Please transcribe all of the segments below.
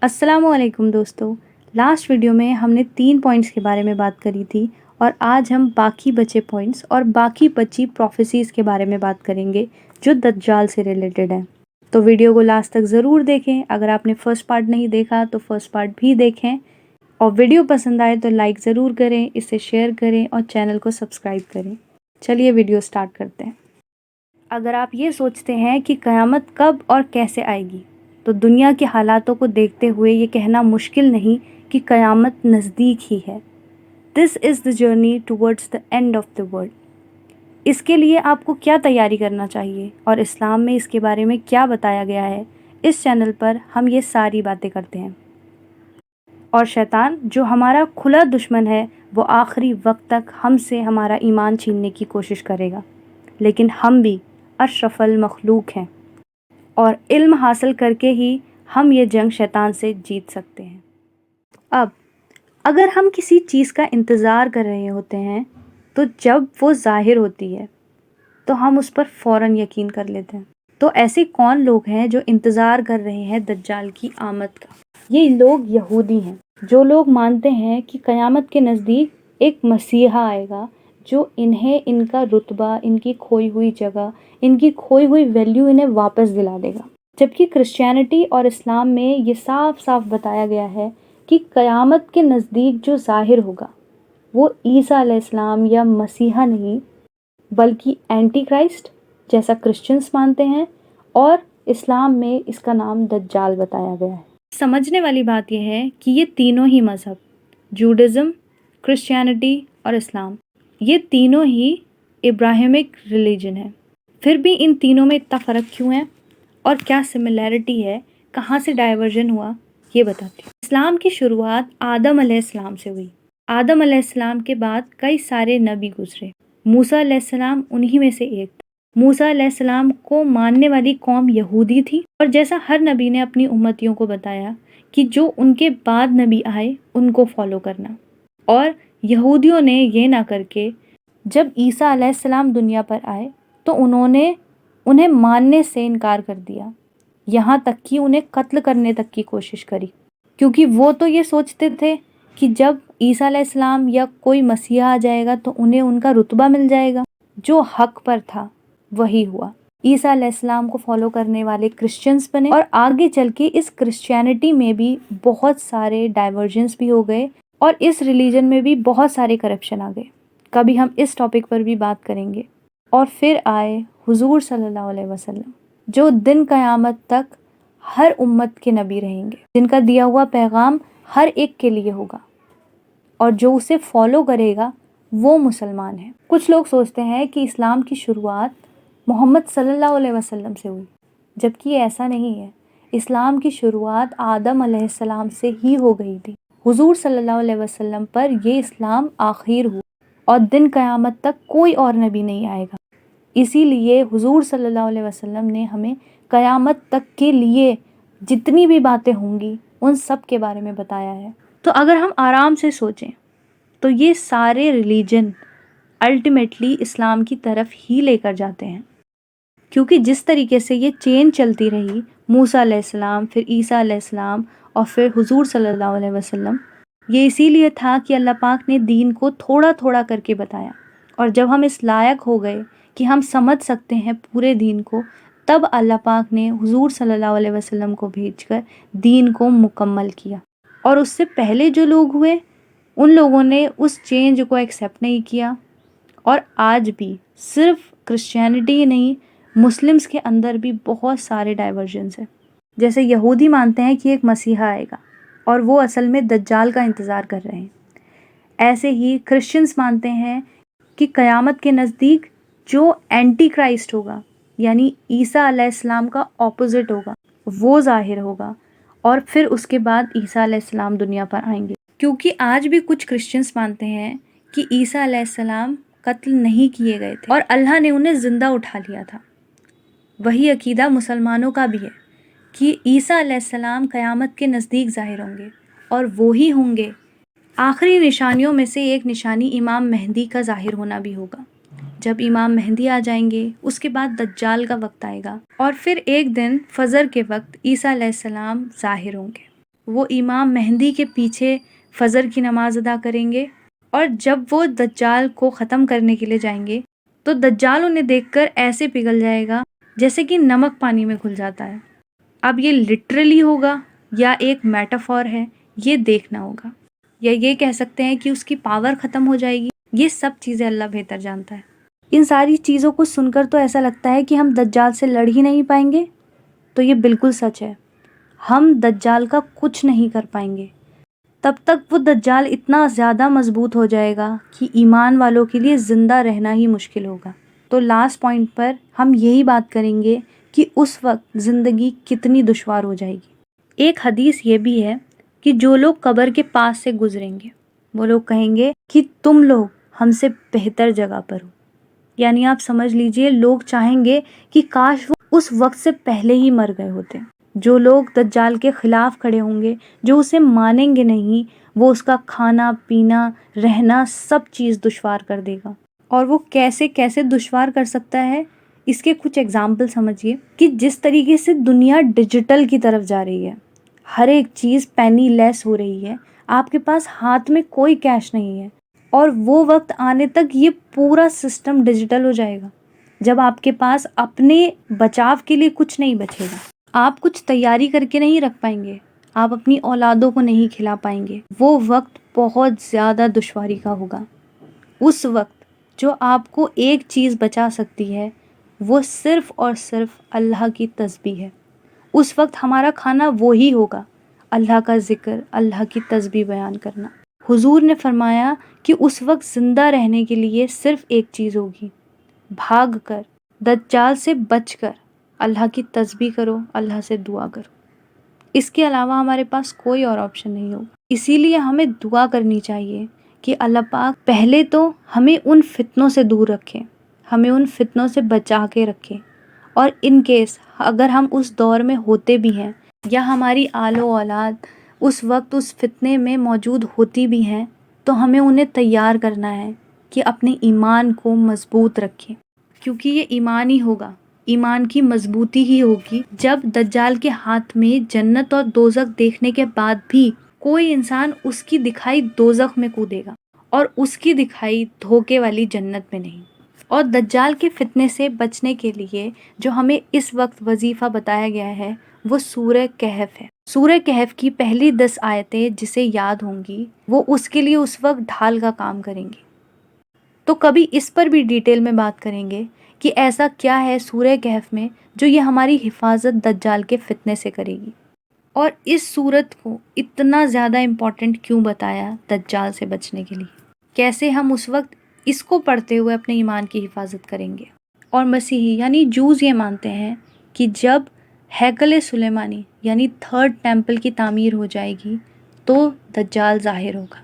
अस्सलाम वालेकुम दोस्तों। लास्ट वीडियो में हमने 3 पॉइंट्स के बारे में बात करी थी और आज हम बाकी बचे पॉइंट्स और बाकी बची प्रोफेसीज़ के बारे में बात करेंगे जो दज्जाल से रिलेटेड हैं। तो वीडियो को लास्ट तक ज़रूर देखें। अगर आपने फर्स्ट पार्ट नहीं देखा तो फर्स्ट पार्ट भी देखें और वीडियो पसंद आए तो लाइक ज़रूर करें, इसे शेयर करें और चैनल को सब्सक्राइब करें। चलिए वीडियो स्टार्ट करते हैं। अगर आप ये सोचते हैं कि क़यामत कब और कैसे आएगी तो दुनिया के हालातों को देखते हुए ये कहना मुश्किल नहीं कि क़यामत नज़दीक ही है। This is the journey towards the end of the world. इसके लिए आपको क्या तैयारी करना चाहिए और इस्लाम में इसके बारे में क्या बताया गया है, इस चैनल पर हम ये सारी बातें करते हैं। और शैतान जो हमारा खुला दुश्मन है वो आखिरी वक्त तक हमसे हमारा ईमान छीनने की कोशिश करेगा, लेकिन हम भी अशरफुल मखलूक हैं और इल्म हासिल करके ही हम ये जंग शैतान से जीत सकते हैं। अब अगर हम किसी चीज़ का इंतज़ार कर रहे होते हैं तो जब वो ज़ाहिर होती है तो हम उस पर फ़ौरन यकीन कर लेते हैं। तो ऐसे कौन लोग हैं जो इंतज़ार कर रहे हैं दज्जाल की आमद का? ये लोग यहूदी हैं, जो लोग मानते हैं कि क़यामत के नज़दीक एक मसीहा आएगा जो इन्हें इनका रुतबा, इनकी खोई हुई जगह, इनकी खोई हुई वैल्यू इन्हें वापस दिला देगा। जबकि क्रिश्चियनिटी और इस्लाम में ये साफ साफ बताया गया है कि क़यामत के नज़दीक जो ज़ाहिर होगा वो ईसा अलैहिस्सलाम या मसीहा नहीं बल्कि एंटी क्राइस्ट जैसा क्रिश्चियंस मानते हैं, और इस्लाम में इसका नाम दज्जाल बताया गया है। समझने वाली बात यह है कि ये तीनों ही मज़हब, जूडिज़म, क्रिश्चियनिटी और इस्लाम, ये तीनों ही इब्राहिमिक रिलीजन है। फिर भी इन तीनों में इतना फ़र्क क्यों है और क्या सिमिलैरिटी है, कहाँ से डाइवर्जन हुआ, ये बताती हूँ। इस्लाम की शुरुआत आदम अलैहिस्सलाम से हुई। आदम अलैहिस्सलाम के बाद कई सारे नबी गुजरे। मूसा अलैहिस्सलाम उन्हीं में से एक। मूसा अलैहिस्सलाम को मानने वाली कौम यहूदी थी, और जैसा हर नबी ने अपनी उम्मतियों को बताया कि जो उनके बाद नबी आए उनको फॉलो करना, और यहूदियों ने ये ना करके जब ईसा अलैहिस्सलाम दुनिया पर आए तो उन्होंने उन्हें मानने से इनकार कर दिया, यहाँ तक कि उन्हें कत्ल करने तक की कोशिश करी, क्योंकि वो तो ये सोचते थे कि जब ईसा अलैहिस्सलाम या कोई मसीहा आ जाएगा तो उन्हें उनका रुतबा मिल जाएगा। जो हक पर था वही हुआ। ईसा अलैहिस्सलाम को फॉलो करने वाले क्रिश्चियंस बने, और आगे चल के इस क्रिश्चियनिटी में भी बहुत सारे डाइवर्जेंस भी हो गए और इस रिलीजन में भी बहुत सारे करप्शन आ गए। कभी हम इस टॉपिक पर भी बात करेंगे। और फिर आए हुजूर सल्लल्लाहु अलैहि वसल्लम, जो दिन क़यामत तक हर उम्मत के नबी रहेंगे, जिनका दिया हुआ पैगाम हर एक के लिए होगा, और जो उसे फॉलो करेगा वो मुसलमान है। कुछ लोग सोचते हैं कि इस्लाम की शुरुआत मोहम्मद सल्लल्लाहु अलैहि वसल्लम से हुई, जबकि ऐसा नहीं है। इस्लाम की शुरुआत आदम अलैहिस्सलाम से ही हो गई थी। हुजूर सल्लल्लाहु अलैहि वसल्लम पर ये इस्लाम आखिर हुआ और दिन क़यामत तक कोई और नबी नहीं आएगा। इसीलिए हुजूर सल्लल्लाहु अलैहि वसल्लम ने हमें क़यामत तक के लिए जितनी भी बातें होंगी उन सब के बारे में बताया है। तो अगर हम आराम से सोचें तो ये सारे रिलीजन अल्टीमेटली इस्लाम की तरफ ही लेकर जाते हैं, क्योंकि जिस तरीके से ये चेन चलती रही, मूसा अलैहिस्सलाम, फिर ईसा अलैहिस्सलाम और फिर हुजूर सल्लल्लाहु अलैहि वसल्लम, ये इसीलिए था कि अल्लाह पाक ने दीन को थोड़ा थोड़ा करके बताया, और जब हम इस लायक हो गए कि हम समझ सकते हैं पूरे दीन को, तब अल्लाह पाक ने हुजूर सल्लल्लाहु अलैहि वसल्लम को भेजकर दीन को मुकम्मल किया। और उससे पहले जो लोग हुए उन लोगों ने उस चेंज को एक्सेप्ट नहीं किया, और आज भी सिर्फ क्रिश्चियनिटी ही नहीं, मुस्लिम्स के अंदर भी बहुत सारे डाइवर्जन्स हैं। जैसे यहूदी मानते हैं कि एक मसीहा आएगा और वो असल में दज्जाल का इंतज़ार कर रहे हैं, ऐसे ही क्रिश्चियंस मानते हैं कि क़यामत के नज़दीक जो एंटी क्राइस्ट होगा, यानी ईसा अलैहिस्सलाम का ऑपोजिट होगा, वो ज़ाहिर होगा, और फिर उसके बाद ईसा अलैहिस्सलाम दुनिया पर आएंगे। क्योंकि आज भी कुछ क्रिश्चियंस मानते हैं कि ईसा अलैहिस्सलाम कत्ल नहीं किए गए थे और अल्लाह ने उन्हें ज़िंदा उठा लिया था। वही अकीदा मुसलमानों का भी है कि ईसा अलैहिस्सलाम क़यामत के नज़दीक ज़ाहिर होंगे, और वो ही होंगे। आखिरी निशानियों में से एक निशानी इमाम मेहदी का ज़ाहिर होना भी होगा। जब इमाम मेहदी आ जाएंगे उसके बाद दज्जाल का वक्त आएगा, और फिर एक दिन फजर के वक्त ईसा अलैहिस्सलाम ज़ाहिर होंगे। وہ امام مہدی کے پیچھے فجر کی نماز ادا کریں گے، اور جب وہ دجال کو ختم کرنے کے لیے جائیں گے تو دجال انہیں دیکھ کر ایسے پگھل جائے گا جیسے کہ نمک پانی میں گھل جاتا ہے۔ اب یہ لٹرلی ہوگا یا ایک میٹافور ہے، یہ دیکھنا ہوگا، یا یہ کہہ سکتے ہیں کہ اس کی پاور ختم ہو جائے گی۔ یہ سب چیزیں اللہ بہتر جانتا ہے۔ ان ساری چیزوں کو سن کر تو ایسا لگتا ہے کہ ہم دجال سے لڑ ہی نہیں پائیں گے، تو یہ بالکل سچ ہے۔ ہم دجال کا کچھ نہیں کر پائیں گے۔ تب تک وہ دجال اتنا زیادہ مضبوط ہو جائے گا کہ ایمان والوں کے لیے زندہ رہنا ہی مشکل ہوگا۔ تو لاسٹ پوائنٹ پر ہم یہی بات کریں گے کہ اس وقت زندگی کتنی دشوار ہو جائے گی۔ ایک حدیث یہ بھی ہے کہ جو لوگ قبر کے پاس سے گزریں گے وہ لوگ کہیں گے کہ تم لوگ ہم سے بہتر جگہ پر ہو، یعنی آپ سمجھ لیجئے لوگ چاہیں گے کہ کاش وہ اس وقت سے پہلے ہی مر گئے ہوتے۔ جو لوگ دجال کے خلاف کھڑے ہوں گے، جو اسے مانیں گے نہیں، وہ اس کا کھانا پینا رہنا سب چیز دشوار کر دے گا۔ اور وہ کیسے کیسے دشوار کر سکتا ہے، اس کے کچھ اگزامپل سمجھیے کہ جس طریقے سے دنیا ڈیجیٹل کی طرف جا رہی ہے، ہر ایک چیز پینی لیس ہو رہی ہے، آپ کے پاس ہاتھ میں کوئی کیش نہیں ہے، اور وہ وقت آنے تک یہ پورا سسٹم ڈیجیٹل ہو جائے گا جب آپ کے پاس اپنے بچاؤ کے لیے کچھ نہیں بچے گا۔ آپ کچھ تیاری کر کے نہیں رکھ پائیں گے، آپ اپنی اولادوں کو نہیں کھلا پائیں گے۔ وہ وقت بہت زیادہ دشواری کا ہوگا۔ اس وقت جو آپ کو ایک چیز بچا سکتی ہے وہ صرف اور صرف اللہ کی تسبیح ہے۔ اس وقت ہمارا کھانا وہی ہوگا، اللہ کا ذکر، اللہ کی تسبیح بیان کرنا۔ حضور نے فرمایا کہ اس وقت زندہ رہنے کے لیے صرف ایک چیز ہوگی، بھاگ کر، دجال سے بچ کر اللہ کی تسبیح کرو، اللہ سے دعا کرو۔ اس کے علاوہ ہمارے پاس کوئی اور آپشن نہیں ہوگا۔ اسی لیے ہمیں دعا کرنی چاہیے کہ اللہ پاک پہلے تو ہمیں ان فتنوں سے دور رکھے، ہمیں ان فتنوں سے بچا کے رکھے، اور ان کیس اگر ہم اس دور میں ہوتے بھی ہیں یا ہماری آل و اولاد اس وقت اس فتنے میں موجود ہوتی بھی ہیں، تو ہمیں انہیں تیار کرنا ہے کہ اپنے ایمان کو مضبوط رکھیں، کیونکہ یہ ایمان ہی ہوگا، ایمان کی مضبوطی ہی ہوگی جب دجال کے ہاتھ میں جنت اور دوزخ دیکھنے کے بعد بھی کوئی انسان اس کی دکھائی دوزخ میں کودے گا اور اس کی دکھائی دھوکے والی جنت میں نہیں۔ اور دجال کے فتنے سے بچنے کے لیے جو ہمیں اس وقت وظیفہ بتایا گیا ہے وہ سورہ کہف ہے۔ سورہ کہف کی پہلی 10 آیتیں جسے یاد ہوں گی وہ اس کے لیے اس وقت ڈھال کا کام کریں گی۔ تو کبھی اس پر بھی ڈیٹیل میں بات کریں گے کہ ایسا کیا ہے سورہ کہف میں جو یہ ہماری حفاظت دجال کے فتنے سے کرے گی، اور اس سورت کو اتنا زیادہ امپورٹنٹ کیوں بتایا دجال سے بچنے کے لیے، کیسے ہم اس وقت اس کو پڑھتے ہوئے اپنے ایمان کی حفاظت کریں گے۔ اور مسیحی یعنی جوز یہ مانتے ہیں کہ جب ہیکل سلیمانی یعنی 3rd ٹیمپل کی تعمیر ہو جائے گی تو دجال ظاہر ہوگا۔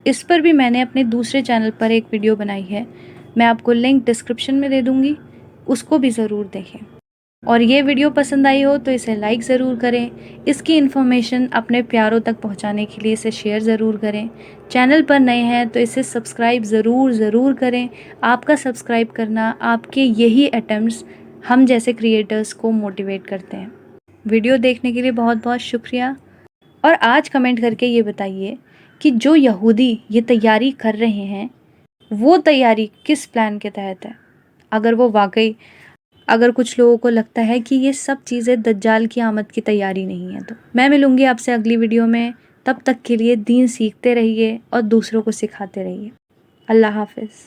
اس پر بھی میں نے اپنے دوسرے چینل پر ایک ویڈیو بنائی ہے، میں آپ کو لنک ڈسکرپشن میں دے دوں گی، اس کو بھی ضرور دیکھیں۔ اور یہ ویڈیو پسند آئی ہو تو اسے لائک ضرور کریں، اس کی انفارمیشن اپنے پیاروں تک پہنچانے کے لیے اسے شیئر ضرور کریں۔ چینل پر نئے ہیں تو اسے سبسکرائب ضرور کریں۔ آپ کا سبسکرائب کرنا، آپ کے یہی اٹیمپٹس ہم جیسے کریئٹرز کو موٹیویٹ کرتے ہیں۔ ویڈیو دیکھنے کے لیے بہت بہت شکریہ، اور آج کمنٹ کر کے یہ بتائیے کہ جو یہودی یہ تیاری کر رہے ہیں وہ تیاری کس پلان کے تحت ہے۔ اگر کچھ لوگوں کو لگتا ہے کہ یہ سب چیزیں دجال کی آمد کی تیاری نہیں ہے، تو میں ملوں گی آپ سے اگلی ویڈیو میں۔ تب تک کے لیے دین سیکھتے رہیے اور دوسروں کو سکھاتے رہیے۔ اللہ حافظ۔